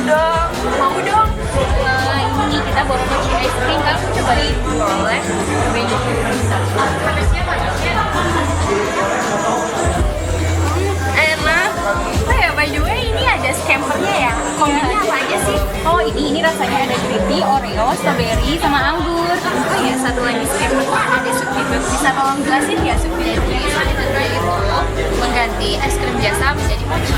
dong. Mau dong. Ini kita bawa mochi ice cream. Kamu cobain? Boleh. Cobain dulu. Bisa. Panasnya panasnya. Enak. Oh ya, by the way ini ada scampernya ya. Komennya apa aja sih? Oh ini rasanya ada creepy, Oreo, strawberry, sama anggur. Oh ya, satu lagi scampernya ada Sukbit. Bisa tolong jelasin ya Sukbit? Itu mengganti es krim biasa menjadi mochi.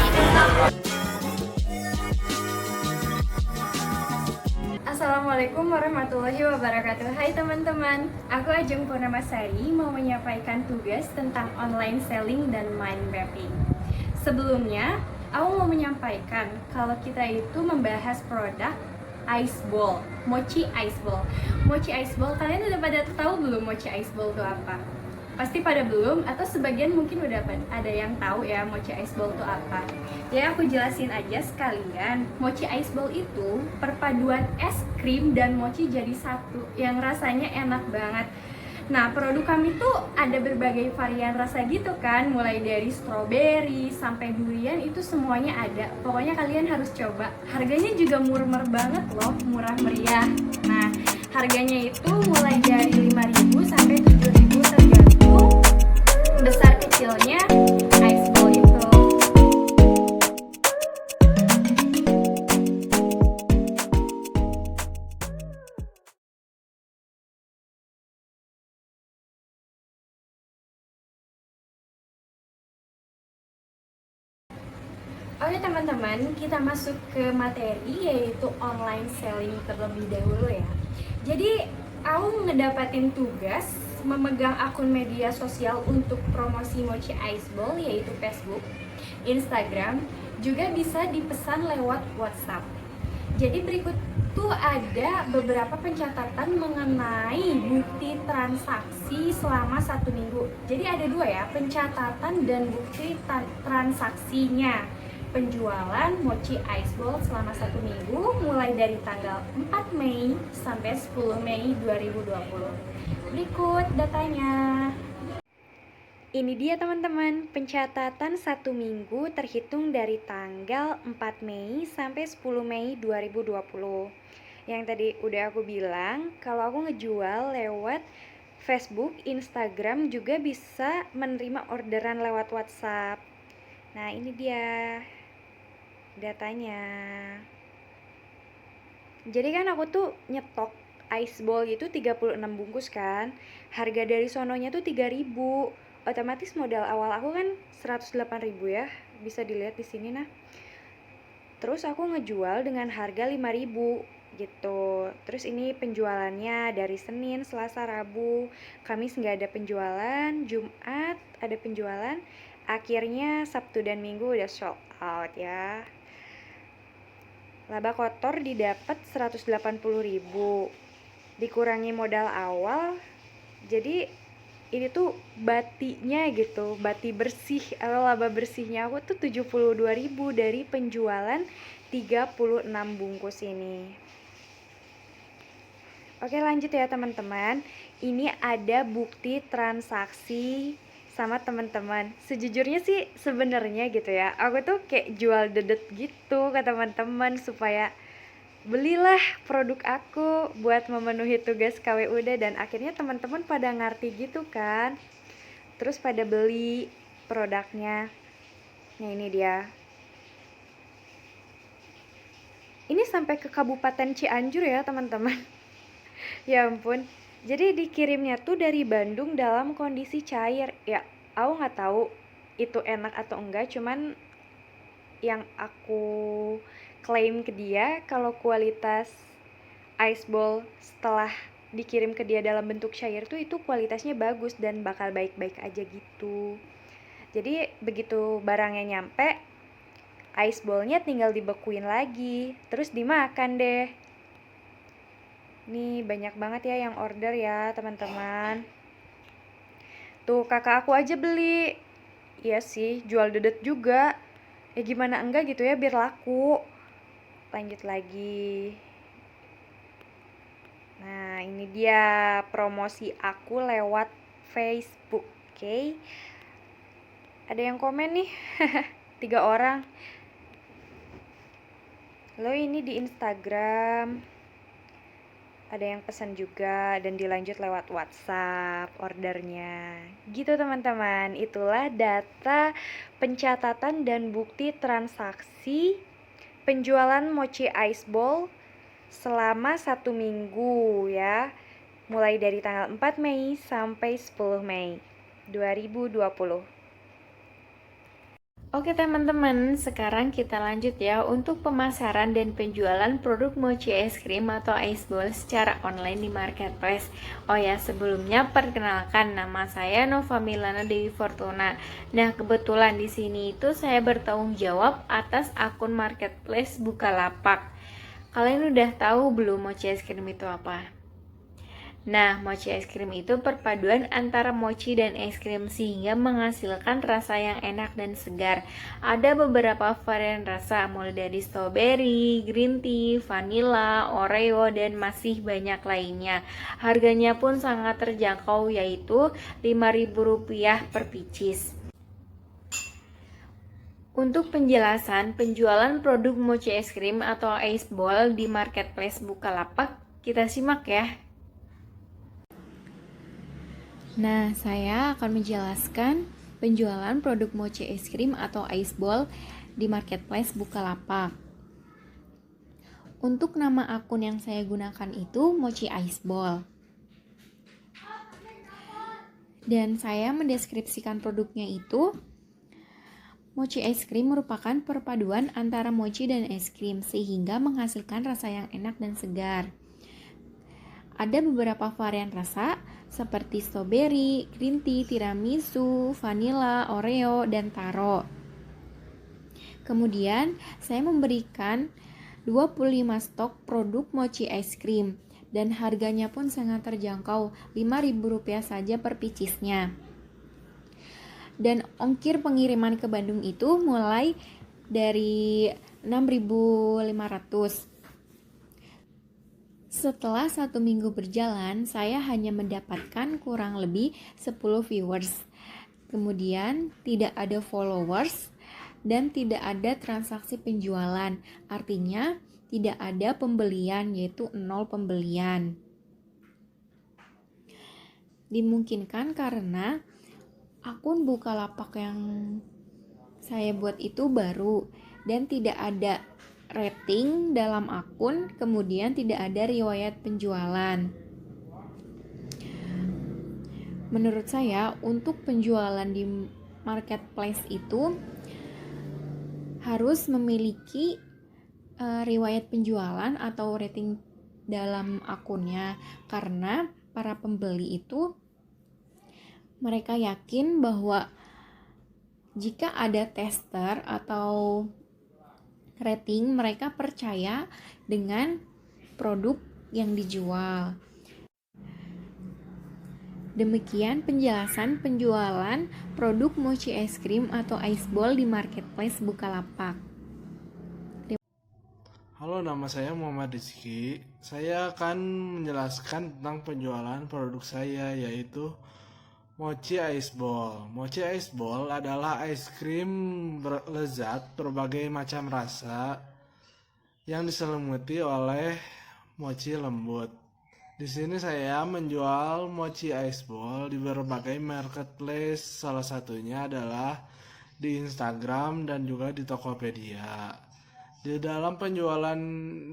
Assalamualaikum warahmatullahi wabarakatuh. Hai teman-teman, aku Ajeng Purnamasari mau menyampaikan tugas tentang online selling dan mind mapping. Sebelumnya, aku mau menyampaikan kalau kita itu membahas produk ice ball, mochi ice ball. Mochi ice ball, kalian udah pada tahu belum mochi ice ball itu apa? Pasti pada belum, atau sebagian mungkin udah ada yang tahu ya mochi ice ball itu apa. Ya aku jelasin aja sekalian. Mochi ice ball itu perpaduan es krim dan mochi jadi satu yang rasanya enak banget. Nah, produk kami tuh ada berbagai varian rasa gitu kan, mulai dari strawberry sampai durian itu semuanya ada. Pokoknya kalian harus coba. Harganya juga murah banget loh, murah meriah. Nah, harganya itu mulai dari 5.000 sampai 7.000 tergantung besar kecilnya ice ball itu. Oke teman-teman, kita masuk ke materi yaitu online selling terlebih dahulu ya. Jadi aku ngedapatin tugas memegang akun media sosial untuk promosi Mochi Ice Ball yaitu Facebook, Instagram, juga bisa dipesan lewat WhatsApp. Jadi berikut tuh ada beberapa pencatatan mengenai bukti transaksi selama 1 minggu. Jadi ada dua ya, pencatatan dan bukti transaksinya. Penjualan mochi ice ball selama 1 minggu mulai dari tanggal 4 Mei sampai 10 Mei 2020. Berikut datanya. Ini dia teman-teman, pencatatan 1 minggu terhitung dari tanggal 4 Mei sampai 10 Mei 2020. Yang tadi udah aku bilang, kalau aku ngejual lewat Facebook, Instagram juga bisa menerima orderan lewat WhatsApp. Nah ini dia datanya. Jadi kan aku tuh nyetok ice ball gitu 36 bungkus kan. Harga dari sononya tuh 3.000. Otomatis modal awal aku kan 108.000 ya. Bisa dilihat di sini nah. Terus aku ngejual dengan harga 5.000 gitu. Terus ini penjualannya dari Senin, Selasa, Rabu. Kamis nggak ada penjualan, Jumat ada penjualan. Akhirnya Sabtu dan Minggu udah sold out ya. Laba kotor didapat 180.000, dikurangi modal awal, jadi ini tuh batinya gitu, bati bersih atau laba bersihnya aku tuh 72.000 dari penjualan 36 bungkus ini. Oke lanjut ya teman-teman, ini ada bukti transaksi sama teman-teman. Sejujurnya sih sebenarnya gitu ya, aku tuh kayak jual dedet gitu ke teman-teman supaya belilah produk aku buat memenuhi tugas KWUD, dan akhirnya teman-teman pada ngerti gitu kan. Terus pada beli produknya. Nah ini dia. Ini sampai ke Kabupaten Cianjur ya teman-teman. Ya ampun. Jadi dikirimnya tuh dari Bandung dalam kondisi cair. Ya, aku nggak tahu itu enak atau enggak. Cuman yang aku klaim ke dia kalau kualitas ice ball setelah dikirim ke dia dalam bentuk cair tuh itu kualitasnya bagus dan bakal baik-baik aja gitu. Jadi begitu barangnya nyampe, ice ballnya tinggal dibekuin lagi, terus dimakan deh. Nih banyak banget ya yang order ya teman-teman. Tuh kakak aku aja beli. Iya sih, jual dedet juga. Ya gimana enggak gitu ya biar laku. Lanjut lagi. Nah ini dia promosi aku lewat Facebook, oke? Ada yang komen nih, 3 orang. Lo ini di Instagram ada yang pesan juga dan dilanjut lewat WhatsApp ordernya. Gitu teman-teman, itulah data pencatatan dan bukti transaksi penjualan mochi ice ball selama 1 minggu ya. Mulai dari tanggal 4 Mei sampai 10 Mei 2020. Oke teman-teman, sekarang kita lanjut ya untuk pemasaran dan penjualan produk mochi es krim atau ice ball secara online di marketplace. Oh ya, sebelumnya perkenalkan, nama saya Nova Milana Dewi Fortuna. Nah, kebetulan di sini itu saya bertanggung jawab atas akun marketplace Bukalapak. Kalian udah tahu belum mochi es krim itu apa? Nah, mochi es krim itu perpaduan antara mochi dan es krim sehingga menghasilkan rasa yang enak dan segar. Ada beberapa varian rasa mulai dari strawberry, green tea, vanilla, oreo, dan masih banyak lainnya. Harganya pun sangat terjangkau yaitu Rp5.000 per pieces. Untuk penjelasan penjualan produk mochi es krim atau ice ball di marketplace Bukalapak, kita simak ya. Nah, saya akan menjelaskan penjualan produk mochi es krim atau ice ball di marketplace Bukalapak. Untuk nama akun yang saya gunakan itu Mochi Ice Ball. Dan saya mendeskripsikan produknya itu, mochi es krim merupakan perpaduan antara mochi dan es krim sehingga menghasilkan rasa yang enak dan segar. Ada beberapa varian rasa seperti strawberry, green tea, tiramisu, vanilla, oreo, dan taro. Kemudian, saya memberikan 25 stok produk mochi ice cream dan harganya pun sangat terjangkau, Rp5.000 saja per piecesnya. Dan ongkir pengiriman ke Bandung itu mulai dari 6.500. Setelah 1 minggu berjalan, saya hanya mendapatkan kurang lebih 10 viewers. Kemudian tidak ada followers dan tidak ada transaksi penjualan. Artinya tidak ada pembelian, yaitu 0 pembelian. Dimungkinkan karena akun Bukalapak yang saya buat itu baru dan tidak ada rating dalam akun, kemudian tidak ada riwayat penjualan. Menurut saya, untuk penjualan di marketplace itu harus memiliki riwayat penjualan atau rating dalam akunnya, karena para pembeli itu mereka yakin bahwa jika ada tester atau rating, mereka percaya dengan produk yang dijual. Demikian penjelasan penjualan produk mochi es krim atau ice ball di marketplace Bukalapak. Halo, nama saya Muhammad Rizky. Saya akan menjelaskan tentang penjualan produk saya, yaitu Mochi Ice Ball. Mochi Ice Ball adalah es krim lezat berbagai macam rasa yang diselimuti oleh mochi lembut. Di sini saya menjual Mochi Ice Ball di berbagai marketplace, salah satunya adalah di Instagram dan juga di Tokopedia. Di dalam penjualan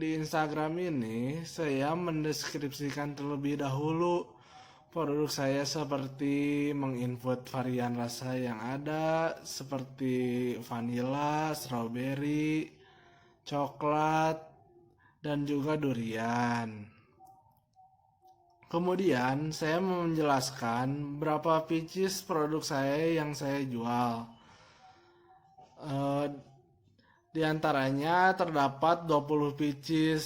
di Instagram ini, saya mendeskripsikan terlebih dahulu produk saya seperti menginput varian rasa yang ada seperti vanilla, strawberry, coklat, dan juga durian. Kemudian saya menjelaskan berapa pieces produk saya yang saya jual. Di antaranya terdapat 20 pieces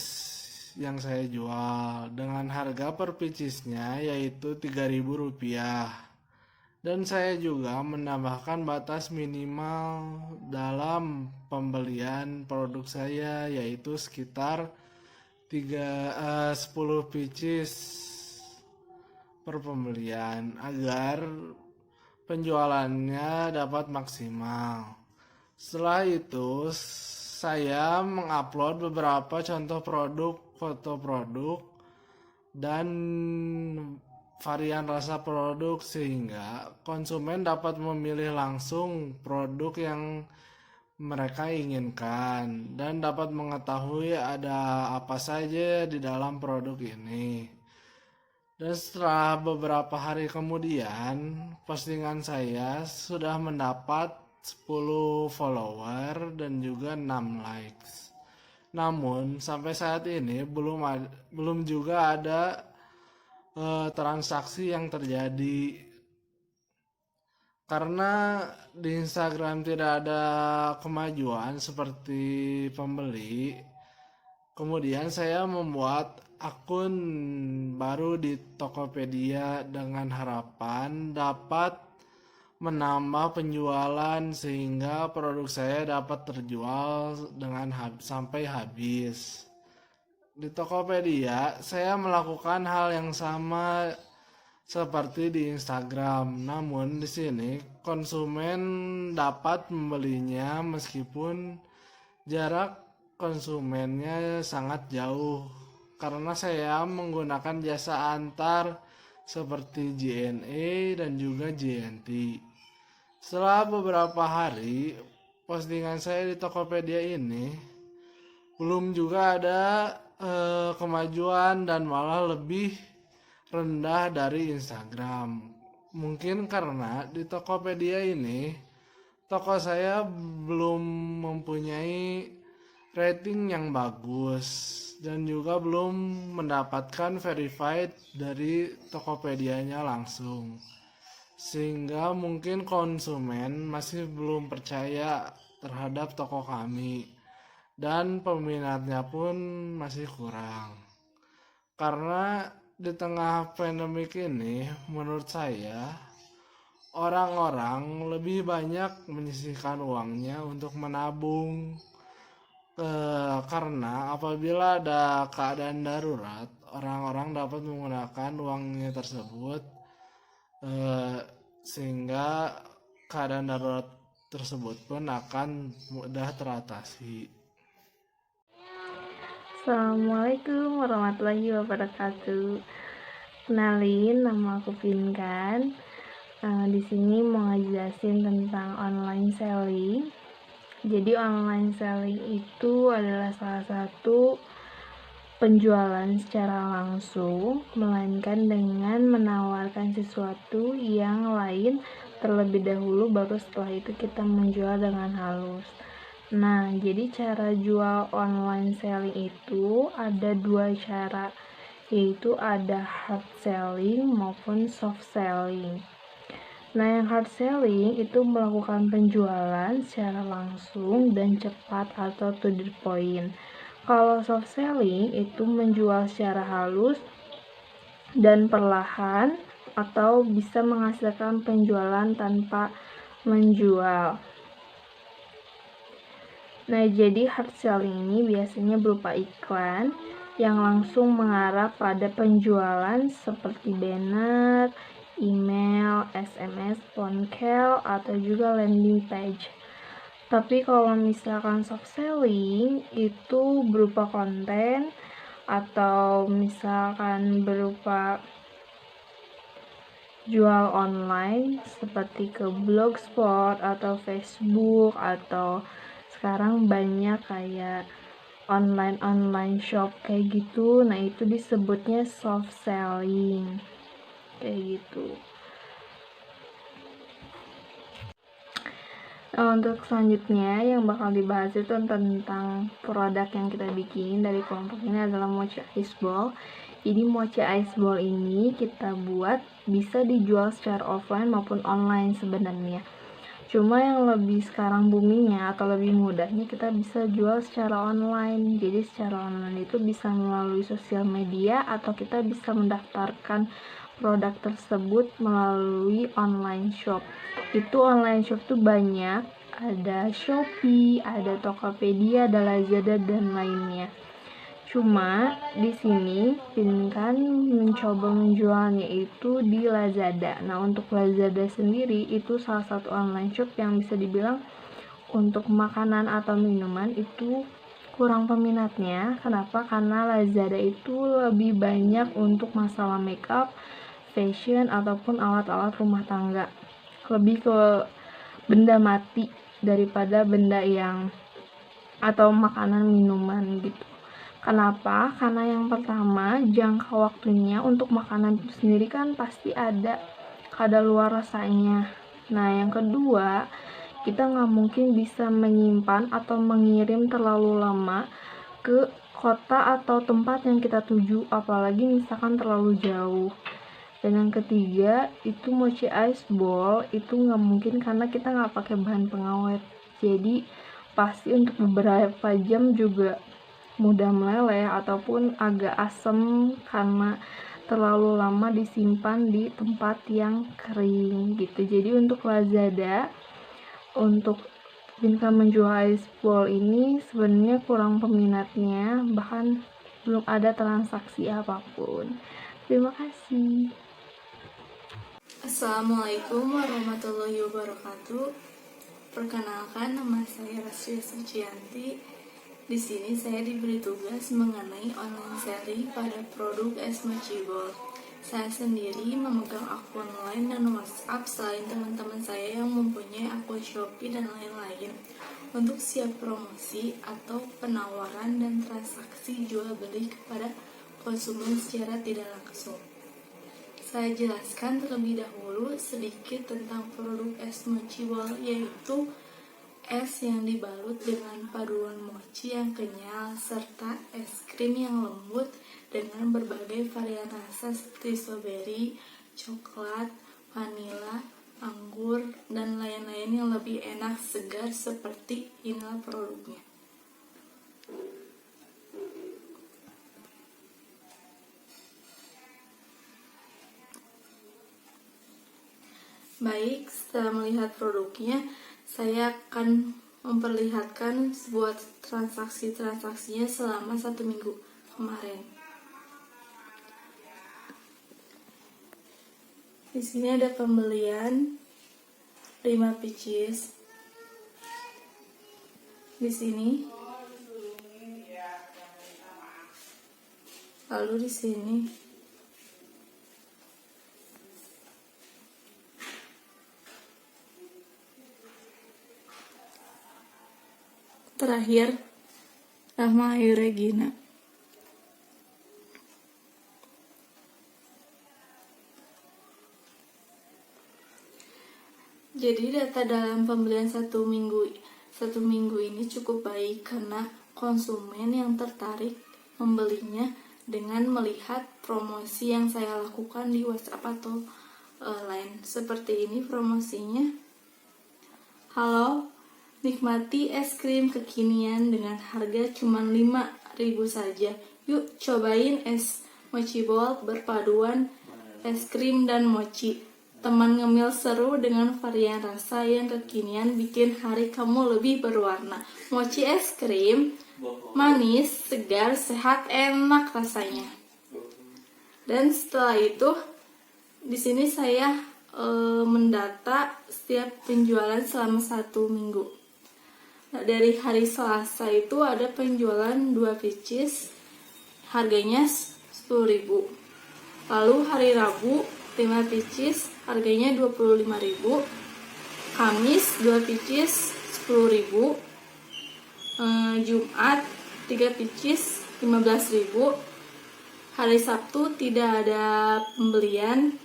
yang saya jual dengan harga per piecesnya yaitu Rp3.000. Dan saya juga menambahkan batas minimal dalam pembelian produk saya yaitu sekitar 10 pieces per pembelian agar penjualannya dapat maksimal. Setelah itu saya mengupload beberapa contoh produk, foto produk, dan varian rasa produk sehingga konsumen dapat memilih langsung produk yang mereka inginkan dan dapat mengetahui ada apa saja di dalam produk ini. Dan setelah beberapa hari kemudian, postingan saya sudah mendapat 10 follower dan juga 6 likes. Namun sampai saat ini belum juga ada transaksi yang terjadi karena di Instagram tidak ada kemajuan seperti pembeli. Kemudian saya membuat akun baru di Tokopedia dengan harapan dapat menambah penjualan sehingga produk saya dapat terjual dengan sampai habis. Di Tokopedia saya melakukan hal yang sama seperti di Instagram, namun di sini konsumen dapat membelinya meskipun jarak konsumennya sangat jauh karena saya menggunakan jasa antar seperti JNE dan juga JNT. Setelah beberapa hari postingan saya di Tokopedia ini belum juga ada kemajuan dan malah lebih rendah dari Instagram. Mungkin karena di Tokopedia ini toko saya belum mempunyai rating yang bagus dan juga belum mendapatkan verified dari Tokopedia-nya langsung. Sehingga mungkin konsumen masih belum percaya terhadap toko kami dan peminatnya pun masih kurang. Karena di tengah pandemik ini, menurut saya, orang-orang lebih banyak menyisihkan uangnya untuk menabung. Karena apabila ada keadaan darurat, orang-orang dapat menggunakan uangnya tersebut sehingga keadaan darurat tersebut pun akan mudah teratasi. Assalamualaikum warahmatullahi wabarakatuh. Kenalin, nama aku Pinkan. Di sini mau ngejelasin tentang online selling. Jadi online selling itu adalah salah satu penjualan secara langsung, melainkan dengan menawarkan sesuatu yang lain terlebih dahulu, baru setelah itu kita menjual dengan halus. Nah, jadi cara jual online selling itu ada dua cara, yaitu ada hard selling maupun soft selling. Nah, yang hard selling itu melakukan penjualan secara langsung dan cepat atau to the point. Kalau soft selling itu menjual secara halus dan perlahan atau bisa menghasilkan penjualan tanpa menjual. Nah, jadi hard selling ini biasanya berupa iklan yang langsung mengarah pada penjualan seperti banner, email, SMS, phone call, atau juga landing page. Tapi kalau misalkan soft selling itu berupa konten atau misalkan berupa jual online seperti ke Blogspot atau Facebook, atau sekarang banyak kayak online shop kayak gitu. Nah, itu disebutnya soft selling kayak gitu. Nah, untuk selanjutnya yang bakal dibahas itu tentang produk yang kita bikin dari kelompok ini adalah mochi ice ball. Jadi mochi ice ball ini kita buat bisa dijual secara offline maupun online sebenarnya. Cuma yang lebih sekarang boomingnya atau lebih mudahnya kita bisa jual secara online. Jadi secara online itu bisa melalui sosial media atau kita bisa mendaftarkan produk tersebut melalui online shop. Itu online shop tuh banyak, ada Shopee, ada Tokopedia, ada Lazada dan lainnya. Cuma di sini Pinkan mencoba menjualnya itu di Lazada. Nah, untuk Lazada sendiri itu salah satu online shop yang bisa dibilang untuk makanan atau minuman itu kurang peminatnya. Kenapa? Karena Lazada itu lebih banyak untuk masalah makeup, fashion, ataupun alat-alat rumah tangga. Lebih ke benda mati daripada benda yang atau makanan minuman gitu. Kenapa? Karena yang pertama, jangka waktunya untuk makanan itu sendiri kan pasti ada kadaluarsanya. Nah, yang kedua, kita nggak mungkin bisa menyimpan atau mengirim terlalu lama ke kota atau tempat yang kita tuju, apalagi misalkan terlalu jauh. Dan yang ketiga, itu mochi ice ball itu nggak mungkin karena kita nggak pakai bahan pengawet. Jadi pasti untuk beberapa jam juga mudah meleleh ataupun agak asam karena terlalu lama disimpan di tempat yang kering gitu. Jadi untuk Lazada, untuk Binka menjual ice ball ini sebenarnya kurang peminatnya, bahkan belum ada transaksi apapun. Terima kasih. Assalamualaikum warahmatullahi wabarakatuh. Perkenalkan, nama saya Rasya Sucianti. Di sini saya diberi tugas mengenai online selling pada produk es mochi ball. Saya sendiri memegang akun line dan WhatsApp selain teman-teman saya yang mempunyai akun Shopee dan lain-lain untuk siap promosi atau penawaran dan transaksi jual beli kepada konsumen secara tidak langsung. Saya jelaskan terlebih dahulu sedikit tentang produk es mochi ball, yaitu es yang dibalut dengan paduan mochi yang kenyal serta es krim yang lembut dengan berbagai varian rasa seperti strawberry, coklat, vanila, anggur, dan lain-lain yang lebih enak segar. Seperti inilah produknya. Baik, setelah melihat produknya, saya akan memperlihatkan sebuah transaksinya selama 1 minggu kemarin. Di sini ada pembelian 5 pieces. Di sini. Lalu di sini. Terakhir, Rahma Ayu Regina. Jadi data dalam pembelian satu minggu ini cukup baik karena konsumen yang tertarik membelinya dengan melihat promosi yang saya lakukan di WhatsApp atau Line. Seperti ini promosinya. Halo, nikmati es krim kekinian dengan harga cuma 5.000 saja. Yuk cobain es mochi ball berpaduan es krim dan mochi. Teman ngemil seru dengan varian rasa yang kekinian bikin hari kamu lebih berwarna. Mochi es krim, manis, segar, sehat, enak rasanya. Dan setelah itu, di sini saya mendata setiap penjualan selama 1 minggu. Nah, dari hari Selasa itu ada penjualan 2 pieces, harganya 10.000. Lalu hari Rabu 5 pieces, harganya 25.000. Kamis 2 pieces 10.000. Jumat 3 pieces 15.000. Hari Sabtu tidak ada pembelian.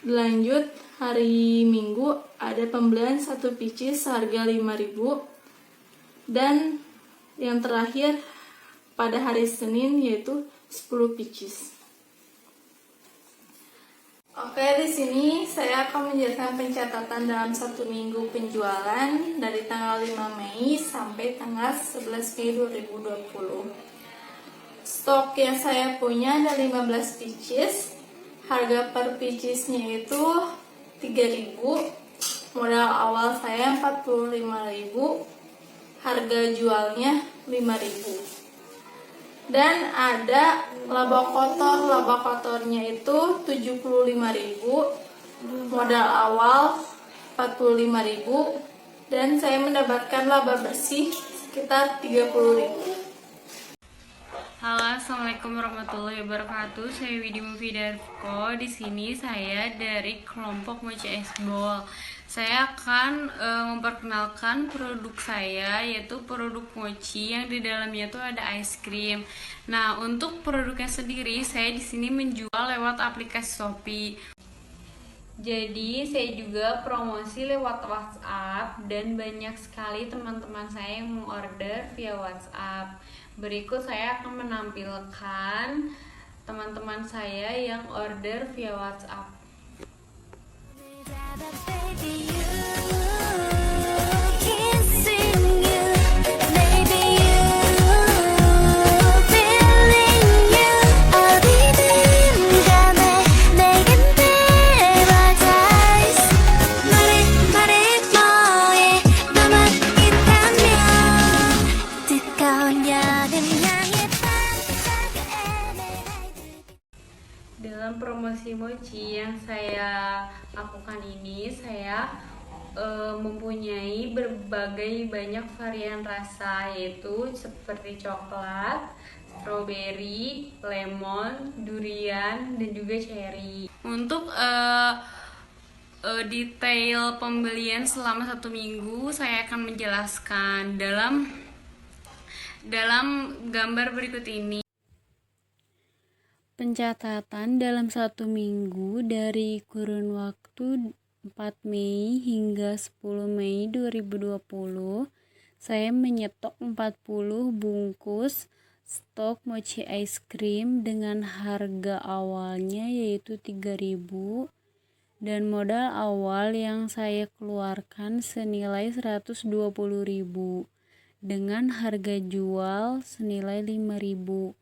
Lanjut hari Minggu ada pembelian 1 pieces harga 5.000. Dan yang terakhir pada hari Senin yaitu 10 pieces. Oke, di sini saya akan menjelaskan pencatatan dalam 1 minggu penjualan dari tanggal 5 Mei sampai tanggal 11 Mei 2020. Stok yang saya punya ada 15 pieces. Harga per piecesnya itu 3.000. Modal awal saya 45.000. Harga jualnya 5.000. Dan ada laba kotornya itu 75.000. Modal awal 45.000 dan saya mendapatkan laba bersih sekitar 30.000. Halo, assalamualaikum warahmatullahi wabarakatuh. Saya Widi Mufidarko. Di sini saya dari kelompok Mochi Ice Ball. Saya akan memperkenalkan produk saya, yaitu produk mochi yang di dalamnya itu ada ice cream. Nah, untuk produknya sendiri, saya di sini menjual lewat aplikasi Shopee. Jadi saya juga promosi lewat WhatsApp dan banyak sekali teman-teman saya yang order via WhatsApp. Berikut saya akan menampilkan teman-teman saya yang order via WhatsApp. Dalam promosi mochi yang saya lakukan ini, saya mempunyai berbagai banyak varian rasa, yaitu seperti coklat, strawberry, lemon, durian, dan juga cherry. Untuk detail pembelian selama 1 minggu saya akan menjelaskan dalam gambar berikut ini. Pencatatan dalam 1 minggu dari kurun waktu 4 Mei hingga 10 Mei 2020, saya menyetok 40 bungkus stok mochi ice cream dengan harga awalnya yaitu 3.000 dan modal awal yang saya keluarkan senilai 120.000 dengan harga jual senilai 5.000.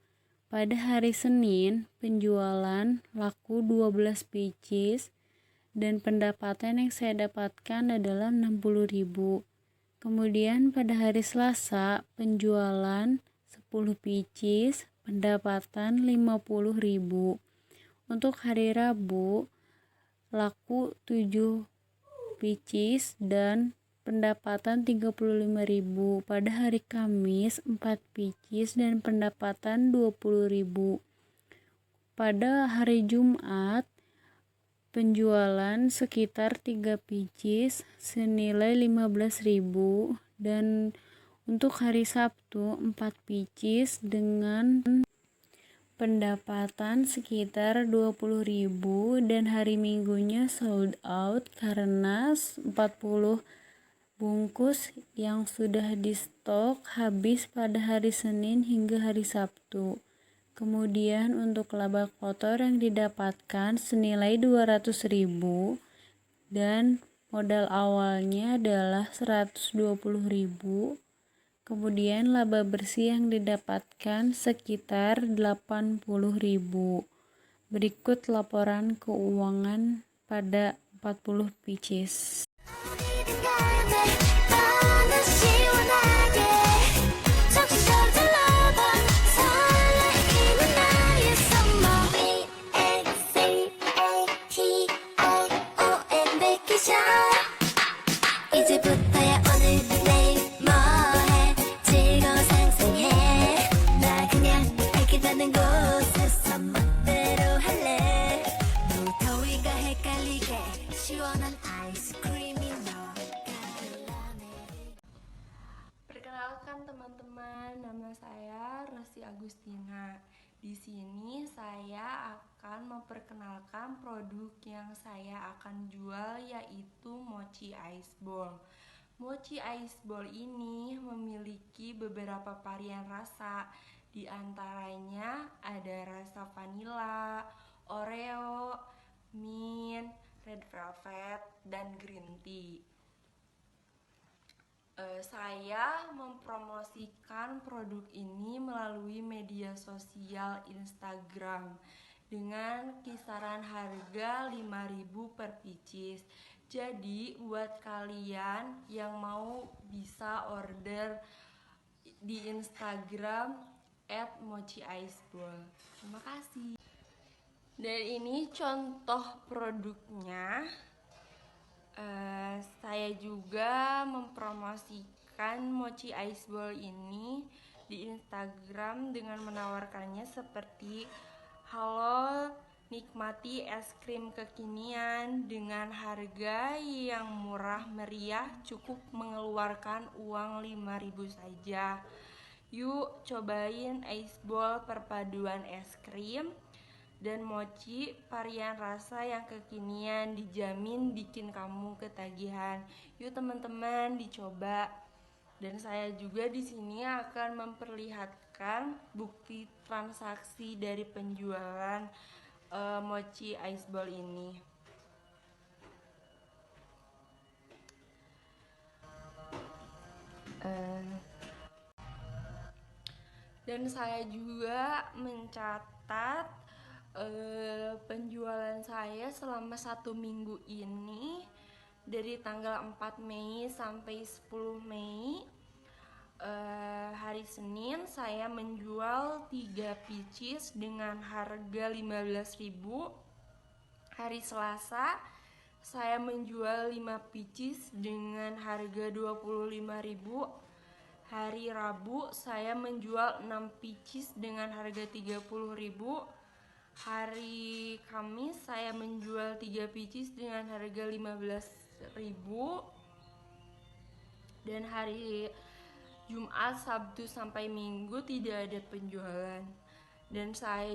Pada hari Senin, penjualan laku 12 pieces dan pendapatan yang saya dapatkan adalah 60.000. Kemudian pada hari Selasa, penjualan 10 pieces, pendapatan 50.000. Untuk hari Rabu, laku 7 pieces dan pendapatan 35.000. Pada hari Kamis 4 pieces dan pendapatan 20.000. Pada hari Jumat penjualan sekitar 3 pieces senilai 15.000 dan untuk hari Sabtu 4 pieces dengan pendapatan sekitar 20.000 dan hari Minggunya sold out karena 40 bungkus yang sudah di stok habis pada hari Senin hingga hari Sabtu. Kemudian untuk laba kotor yang didapatkan senilai 200.000 dan modal awalnya adalah 120.000. Kemudian laba bersih yang didapatkan sekitar 80.000. Berikut laporan keuangan pada 40 pieces. Perkenalkan teman-teman, nama saya Rosi Agustina. Di sini saya akan memperkenalkan produk yang saya akan jual, yaitu Mochi Ice Ball. Mochi Ice Ball ini memiliki beberapa varian rasa. Di antaranya ada rasa vanilla, Oreo, mint, red velvet, dan green tea. Saya mempromosikan produk ini melalui media sosial Instagram dengan kisaran harga 5.000 per pieces. Jadi buat kalian yang mau bisa order di Instagram @mochiiceball. Terima kasih. Dan ini contoh produknya. Saya juga mempromosikan mochi ice ball ini di Instagram dengan menawarkannya seperti halo, nikmati es krim kekinian dengan harga yang murah meriah, cukup mengeluarkan uang 5.000 saja. Yuk cobain ice ball perpaduan es krim dan mochi varian rasa yang kekinian, dijamin bikin kamu ketagihan. Yuk teman-teman dicoba. Dan saya juga di sini akan memperlihatkan bukti transaksi dari penjualan mochi ice ball ini. Dan saya juga mencatat penjualan saya selama 1 minggu ini dari tanggal 4 Mei sampai 10 Mei. Hari Senin saya menjual 3 pieces dengan harga 15.000. Hari Selasa saya menjual 5 pieces dengan harga 25.000. Hari Rabu saya menjual 6 pieces dengan harga 30.000. Hari Kamis saya menjual 3 pieces dengan harga 15.000. Dan hari Jumat, Sabtu sampai Minggu tidak ada penjualan. Dan saya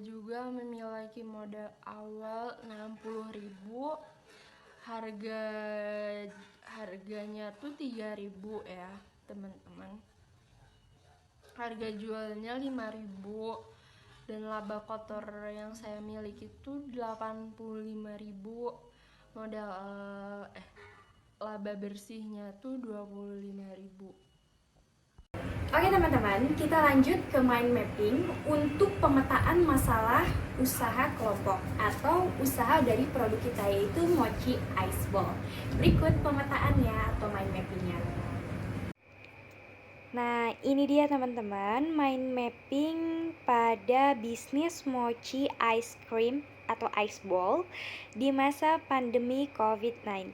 juga memiliki modal awal 60.000. Harganya tuh 3.000 ya teman-teman. Harga jualnya 5.000 dan laba kotor yang saya miliki itu 85.000. Modal laba bersihnya tuh 25.000. Oke teman-teman, kita lanjut ke mind mapping untuk pemetaan masalah usaha kelompok atau usaha dari produk kita, yaitu mochi ice ball. Berikut pemetaannya atau mind mappingnya. Nah, ini dia teman-teman, mind mapping pada bisnis mochi ice cream atau ice ball di masa pandemi COVID-19.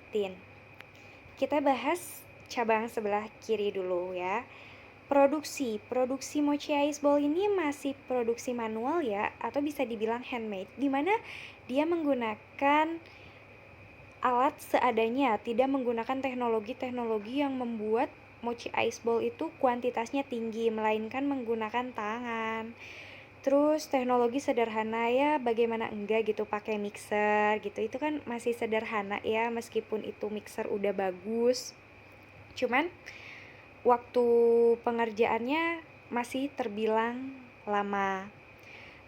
Kita bahas cabang sebelah kiri dulu ya. Produksi mochi ice ball ini masih produksi manual ya, atau bisa dibilang handmade, dimana dia menggunakan alat seadanya, tidak menggunakan teknologi-teknologi yang membuat mochi ice ball itu kuantitasnya tinggi, melainkan menggunakan tangan. Terus teknologi sederhana ya, bagaimana enggak gitu pakai mixer gitu, itu kan masih sederhana ya, meskipun itu mixer udah bagus, cuman waktu pengerjaannya masih terbilang lama.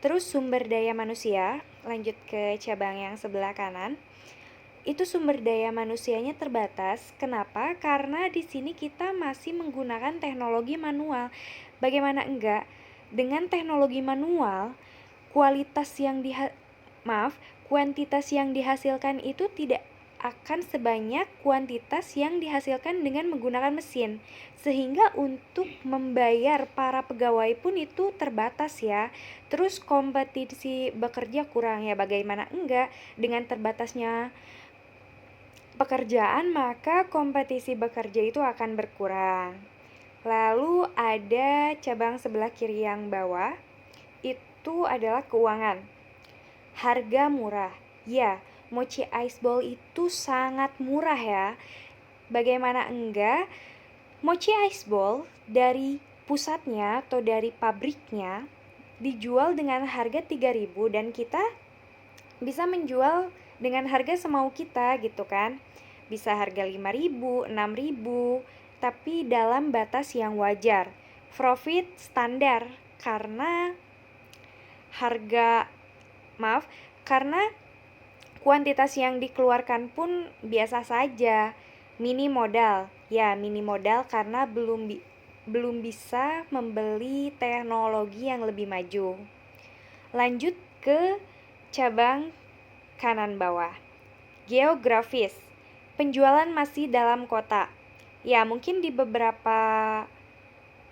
Terus sumber daya manusia, lanjut ke cabang yang sebelah kanan. Itu sumber daya manusianya terbatas. Kenapa? Karena di sini kita masih menggunakan teknologi manual. Bagaimana enggak? Dengan teknologi manual, kuantitas yang dihasilkan itu tidak akan sebanyak kuantitas yang dihasilkan dengan menggunakan mesin, sehingga untuk membayar para pegawai pun itu terbatas ya. Terus kompetisi bekerja kurang ya, bagaimana enggak, dengan terbatasnya pekerjaan maka kompetisi bekerja itu akan berkurang. Lalu ada cabang sebelah kiri yang bawah, itu adalah keuangan. Harga murah. Ya, mochi ice ball itu sangat murah ya. Bagaimana enggak, mochi ice ball dari pusatnya atau dari pabriknya dijual dengan harga 3.000 dan kita bisa menjual dengan harga semau kita gitu kan. Bisa harga 5.000, 6.000, tapi dalam batas yang wajar. Profit standar karena karena kuantitas yang dikeluarkan pun biasa saja. Mini modal karena belum bisa membeli teknologi yang lebih maju. Lanjut ke cabang kanan bawah. Geografis. Penjualan masih dalam kota. Ya, mungkin di beberapa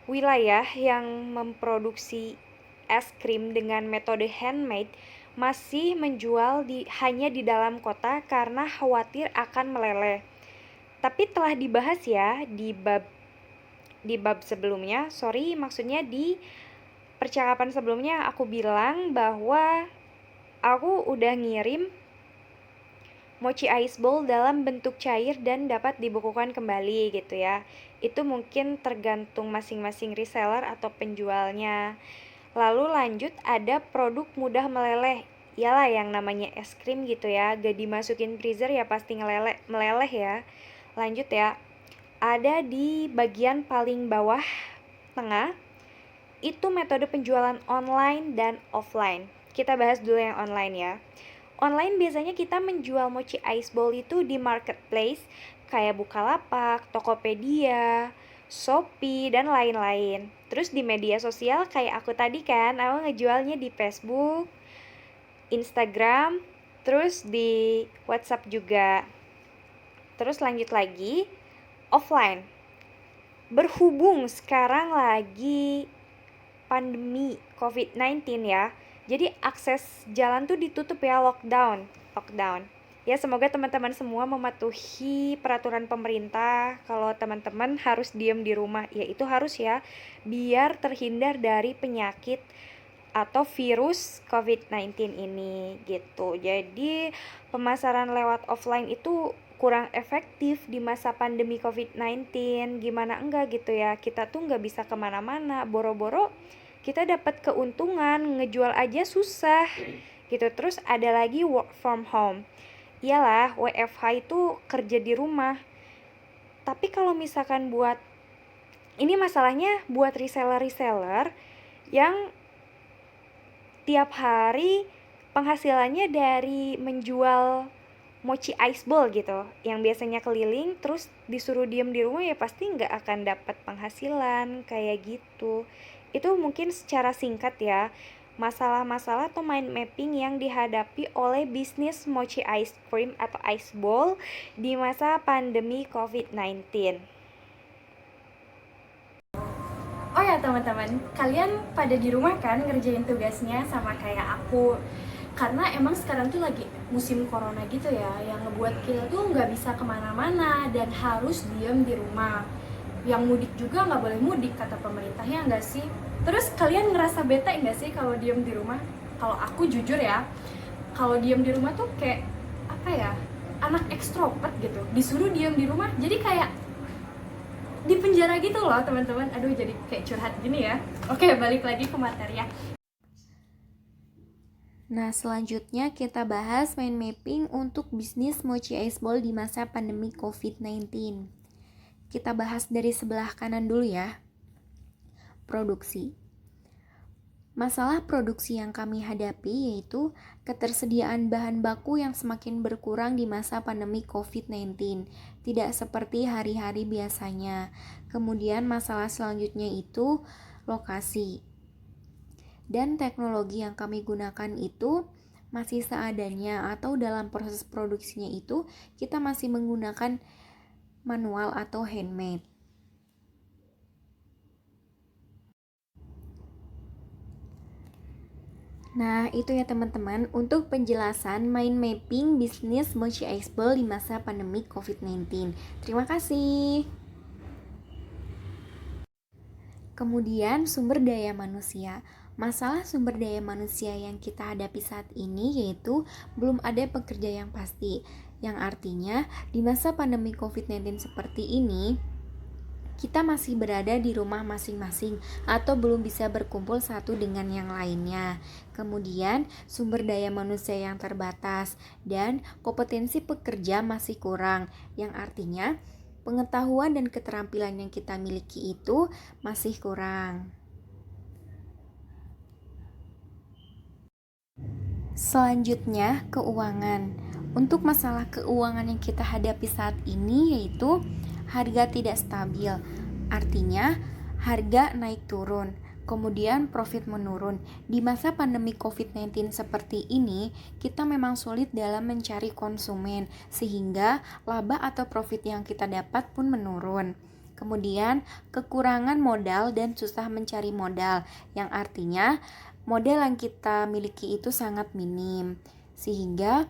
wilayah yang memproduksi es krim dengan metode handmade masih menjual hanya di dalam kota karena khawatir akan meleleh. Tapi telah dibahas ya di bab sebelumnya, maksudnya di percakapan sebelumnya aku bilang bahwa aku udah ngirim mochi ice ball dalam bentuk cair dan dapat dibekukan kembali gitu ya. Itu mungkin tergantung masing-masing reseller atau penjualnya. Lalu lanjut ada produk mudah meleleh. Iyalah yang namanya es krim gitu ya, gak dimasukin freezer ya pasti meleleh ya. Lanjut ya. Ada di bagian paling bawah tengah, itu metode penjualan online dan offline. Kita bahas dulu yang online ya. Online biasanya kita menjual mochi ice ball itu di marketplace kayak Bukalapak, Tokopedia, Shopee, dan lain-lain. Terus di media sosial kayak aku tadi kan, aku ngejualnya di Facebook, Instagram, terus di WhatsApp juga. Terus lanjut lagi, offline. Berhubung sekarang lagi pandemi COVID-19 ya, jadi akses jalan tuh ditutup ya, lockdown. Ya semoga teman-teman semua mematuhi peraturan pemerintah. Kalau teman-teman harus diam di rumah, ya itu harus ya, biar terhindar dari penyakit atau virus COVID-19 ini gitu. Jadi pemasaran lewat offline itu kurang efektif di masa pandemi COVID-19. Gimana enggak gitu ya, kita tuh nggak bisa kemana-mana, boro-boro kita dapat keuntungan, ngejual aja susah gitu. Terus ada lagi work from home. Iyalah, WFH itu kerja di rumah. Tapi kalau misalkan ini masalahnya buat reseller-reseller yang tiap hari penghasilannya dari menjual mochi ice ball gitu, yang biasanya keliling terus disuruh diem di rumah, ya pasti nggak akan dapat penghasilan kayak gitu. Itu mungkin secara singkat ya, masalah-masalah atau mind mapping yang dihadapi oleh bisnis mochi ice cream atau ice ball di masa pandemi COVID-19. Oh ya teman-teman, kalian pada di rumah kan ngerjain tugasnya sama kayak aku. Karena emang sekarang tuh lagi musim corona gitu ya, yang ngebuat kita tuh nggak bisa kemana-mana dan harus diam di rumah. Yang mudik juga nggak boleh mudik kata pemerintahnya, nggak sih? Terus kalian ngerasa bete nggak sih kalau diam di rumah? Kalau aku jujur ya, kalau diam di rumah tuh kayak apa ya, anak ekstrovert gitu, disuruh diam di rumah jadi kayak di penjara gitu loh teman-teman. Aduh, jadi kayak curhat gini ya. Oke, balik lagi ke materi ya. Nah, selanjutnya kita bahas mind mapping untuk bisnis mochi ice ball di masa pandemi COVID-19. Kita bahas dari sebelah kanan dulu ya. Produksi. Masalah produksi yang kami hadapi yaitu ketersediaan bahan baku yang semakin berkurang di masa pandemi COVID-19, tidak seperti hari-hari biasanya. Kemudian masalah selanjutnya itu lokasi. Dan teknologi yang kami gunakan itu masih seadanya, atau dalam proses produksinya itu kita masih menggunakan manual atau handmade. Nah, itu ya teman-teman untuk penjelasan mind mapping bisnis mochi ice ball di masa pandemi COVID-19. Terima kasih. Kemudian sumber daya manusia. Masalah sumber daya manusia yang kita hadapi saat ini yaitu belum ada pekerja yang pasti. Yang artinya di masa pandemi COVID-19 seperti ini, kita masih berada di rumah masing-masing atau belum bisa berkumpul satu dengan yang lainnya. Kemudian sumber daya manusia yang terbatas dan kompetensi pekerja masih kurang, yang artinya pengetahuan dan keterampilan yang kita miliki itu masih kurang. Selanjutnya, keuangan. Untuk masalah keuangan yang kita hadapi saat ini yaitu harga tidak stabil, artinya harga naik turun, kemudian profit menurun. Di masa pandemi COVID-19 seperti ini, kita memang sulit dalam mencari konsumen, sehingga laba atau profit yang kita dapat pun menurun. Kemudian kekurangan modal dan susah mencari modal, yang artinya modal yang kita miliki itu sangat minim. Sehingga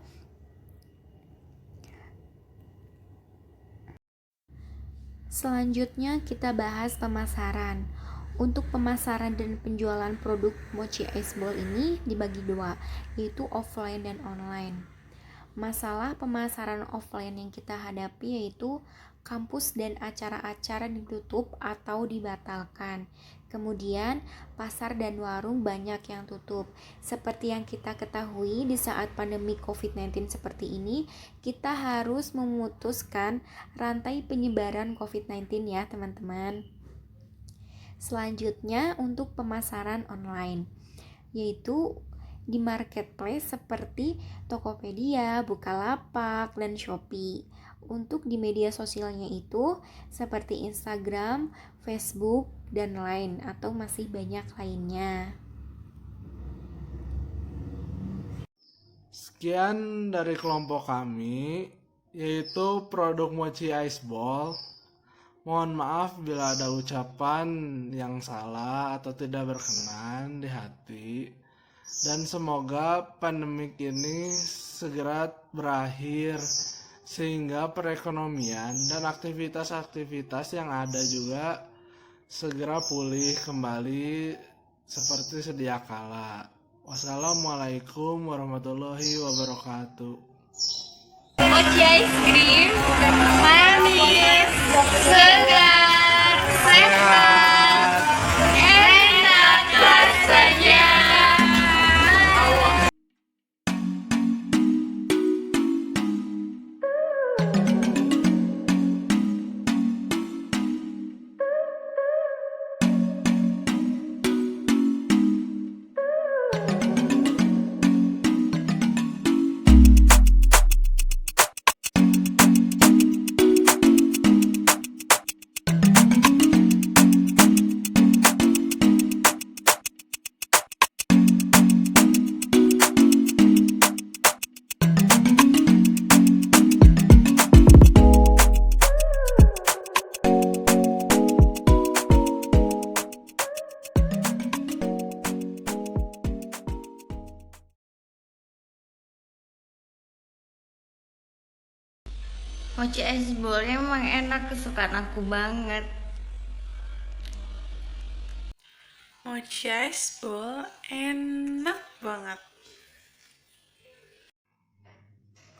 selanjutnya kita bahas pemasaran. Untuk pemasaran dan penjualan produk Mochi Ice Ball ini dibagi dua, yaitu offline dan online. Masalah pemasaran offline yang kita hadapi yaitu kampus dan acara-acara ditutup atau dibatalkan. Kemudian pasar dan warung banyak yang tutup. Seperti yang kita ketahui di saat pandemi COVID-19 seperti ini, kita harus memutuskan rantai penyebaran COVID-19 ya teman-teman. Selanjutnya untuk pemasaran online, yaitu di marketplace seperti Tokopedia, Bukalapak, dan Shopee. Untuk di media sosialnya itu seperti Instagram, Facebook, dan lain atau masih banyak lainnya. Sekian dari kelompok kami, yaitu produk Mochi Ice Ball. Mohon maaf bila ada ucapan yang salah atau tidak berkenan di hati. Dan semoga pandemik ini segera berakhir sehingga perekonomian dan aktivitas-aktivitas yang ada juga segera pulih kembali seperti sedia kala. Wassalamualaikum warahmatullahi wabarakatuh. Mochi ice cream manis, segar, sehat, enak rasanya. Mochi Ice Ball emang enak, kesukaan aku banget. Mochi Ice Ball enak banget.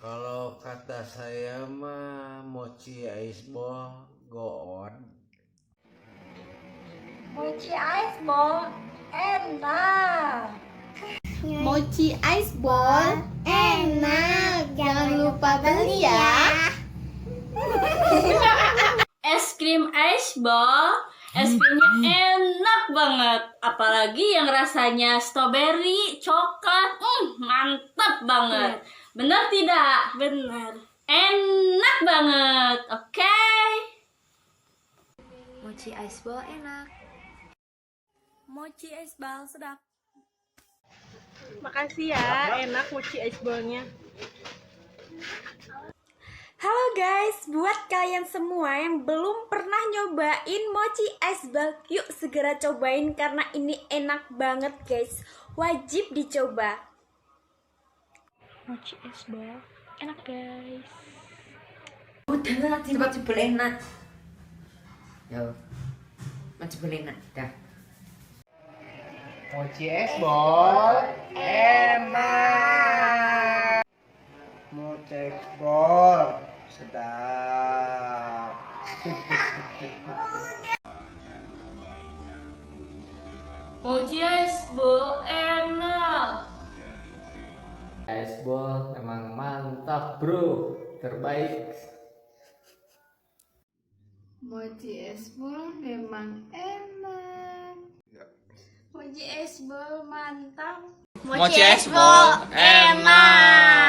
Kalau kata saya mah Mochi Ice Ball go on. Mochi Ice Ball enak. Mochi Ice Ball enak. Jangan lupa beli ya. Es krim Ice Ball, es krimnya enak banget. Apalagi yang rasanya strawberry, coklat, mantap banget. Benar tidak? Benar. Enak banget, oke? Mochi Ice Ball enak. Mochi Ice Ball sedap. Makasih ya, enak Mochi Ice Ball-nya. Halo guys, buat kalian semua yang belum pernah nyobain Mochi Ice Ball, yuk segera cobain karena ini enak banget guys. Wajib dicoba. Mochi Ice Ball enak guys. Udah cepat enak. Yo, macam enak dah. Mochi Ice Ball enak. Mochi Ice Ball sedap. Mochi Ice Ball enak. Ice Ball emang mantap bro, terbaik. Mochi Ice Ball memang enak. Mochi Ice Ball mantap. Mochi Ice Ball enak.